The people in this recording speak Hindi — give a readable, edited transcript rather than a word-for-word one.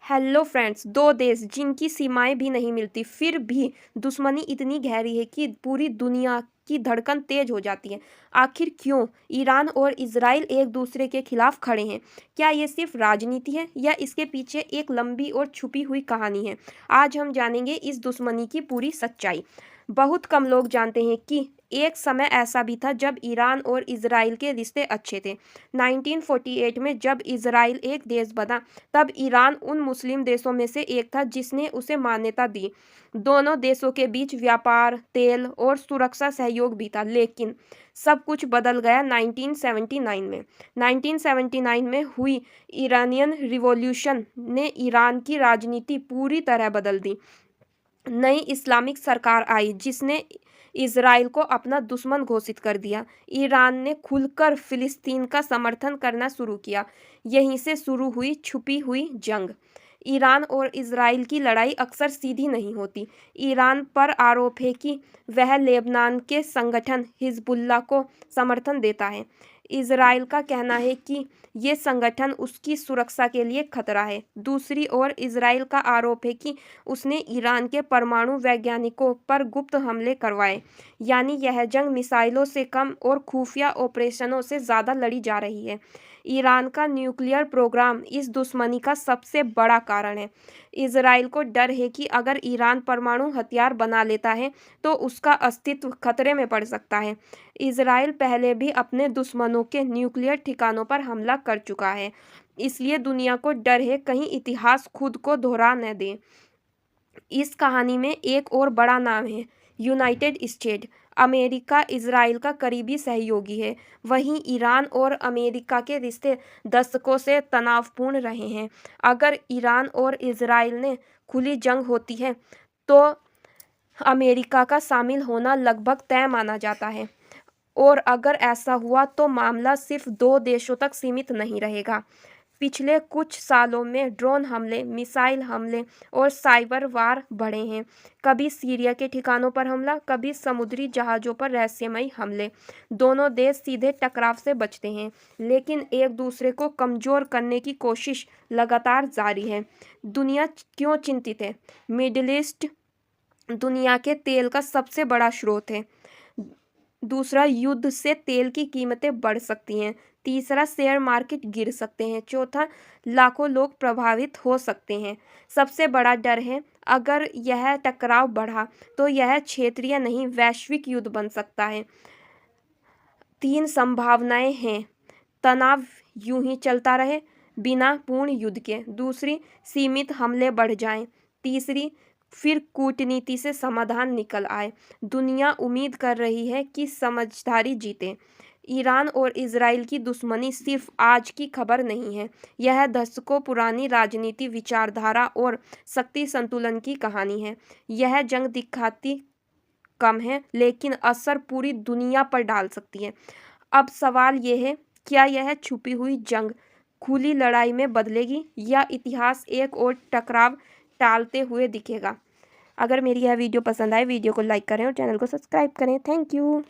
हेलो फ्रेंड्स, दो देश जिनकी सीमाएं भी नहीं मिलती फिर भी दुश्मनी इतनी गहरी है कि पूरी दुनिया की धड़कन तेज हो जाती है। आखिर क्यों ईरान और इजराइल एक दूसरे के खिलाफ खड़े हैं? क्या ये सिर्फ राजनीति है या इसके पीछे एक लंबी और छुपी हुई कहानी है? आज हम जानेंगे इस दुश्मनी की पूरी सच्चाई। बहुत कम लोग जानते हैं कि एक समय ऐसा भी था जब ईरान और इजराइल के रिश्ते अच्छे थे। 1948 में जब इजराइल एक देश बना, तब ईरान उन मुस्लिम देशों में से एक था जिसने उसे मान्यता दी। दोनों देशों के बीच व्यापार, तेल और सुरक्षा सहयोग भी था, लेकिन सब कुछ बदल गया 1979 में। 1979 में हुई ईरानियन रिवॉल्यूशन ने ईरान की राजनीति पूरी तरह बदल दी। नई इस्लामिक सरकार आई जिसने इजराइल को अपना दुश्मन घोषित कर दिया। ईरान ने खुलकर फिलिस्तीन का समर्थन करना शुरू किया। यहीं से शुरू हुई छुपी हुई जंग। ईरान और इजराइल की लड़ाई अक्सर सीधी नहीं होती। ईरान पर आरोप है कि वह लेबनान के संगठन हिजबुल्लाह को समर्थन देता है। इजराइल का कहना है कि ये संगठन उसकी सुरक्षा के लिए खतरा है। दूसरी ओर इजराइल का आरोप है कि उसने ईरान के परमाणु वैज्ञानिकों पर गुप्त हमले करवाए। यानी यह जंग मिसाइलों से कम और खुफिया ऑपरेशनों से ज़्यादा लड़ी जा रही है। ईरान का न्यूक्लियर प्रोग्राम इस दुश्मनी का सबसे बड़ा कारण है। इजराइल को डर है कि अगर ईरान परमाणु हथियार बना लेता है तो उसका अस्तित्व खतरे में पड़ सकता है। इजराइल पहले भी अपने दुश्मनों के न्यूक्लियर ठिकानों पर हमला कर चुका है, इसलिए दुनिया को डर है कहीं इतिहास खुद को दोहरा न दे। इस कहानी में एक और बड़ा नाम है, यूनाइटेड स्टेट। अमेरिका इजराइल का करीबी सहयोगी है। वहीं ईरान और अमेरिका के रिश्ते दशकों से तनावपूर्ण रहे हैं। अगर ईरान और इजराइल ने खुली जंग होती है तो अमेरिका का शामिल होना लगभग तय माना जाता है, और अगर ऐसा हुआ तो मामला सिर्फ दो देशों तक सीमित नहीं रहेगा। पिछले कुछ सालों में ड्रोन हमले, मिसाइल हमले और साइबर वार बढ़े हैं। कभी सीरिया के ठिकानों पर हमला, कभी समुद्री जहाज़ों पर रहस्यमयी हमले। दोनों देश सीधे टकराव से बचते हैं, लेकिन एक दूसरे को कमज़ोर करने की कोशिश लगातार जारी है। दुनिया क्यों चिंतित है? मिडिल ईस्ट दुनिया के तेल का सबसे बड़ा स्रोत है। दूसरा, युद्ध से तेल की कीमतें बढ़ सकती हैं। तीसरा, शेयर मार्केट गिर सकते हैं। चौथा, लाखों लोग प्रभावित हो सकते हैं। सबसे बड़ा डर है, अगर यह टकराव बढ़ा तो यह क्षेत्रीय नहीं वैश्विक युद्ध बन सकता है। तीन संभावनाएं हैं: तनाव यूं ही चलता रहे बिना पूर्ण युद्ध के। दूसरी, सीमित हमले बढ़ जाएं। तीसरी, फिर कूटनीति से समाधान निकल आए। दुनिया उम्मीद कर रही है कि समझदारी जीते। ईरान और इजराइल की दुश्मनी सिर्फ आज की खबर नहीं है, यह दशकों पुरानी राजनीति, विचारधारा और शक्ति संतुलन की कहानी है। यह जंग दिखाती कम है, लेकिन असर पूरी दुनिया पर डाल सकती है। अब सवाल यह है, क्या यह छुपी हुई जंग खुली लड़ाई में बदलेगी या इतिहास एक और टकराव टालते हुए दिखेगा? अगर मेरी यह वीडियो पसंद आए, वीडियो को लाइक करें और चैनल को सब्सक्राइब करें। Thank you.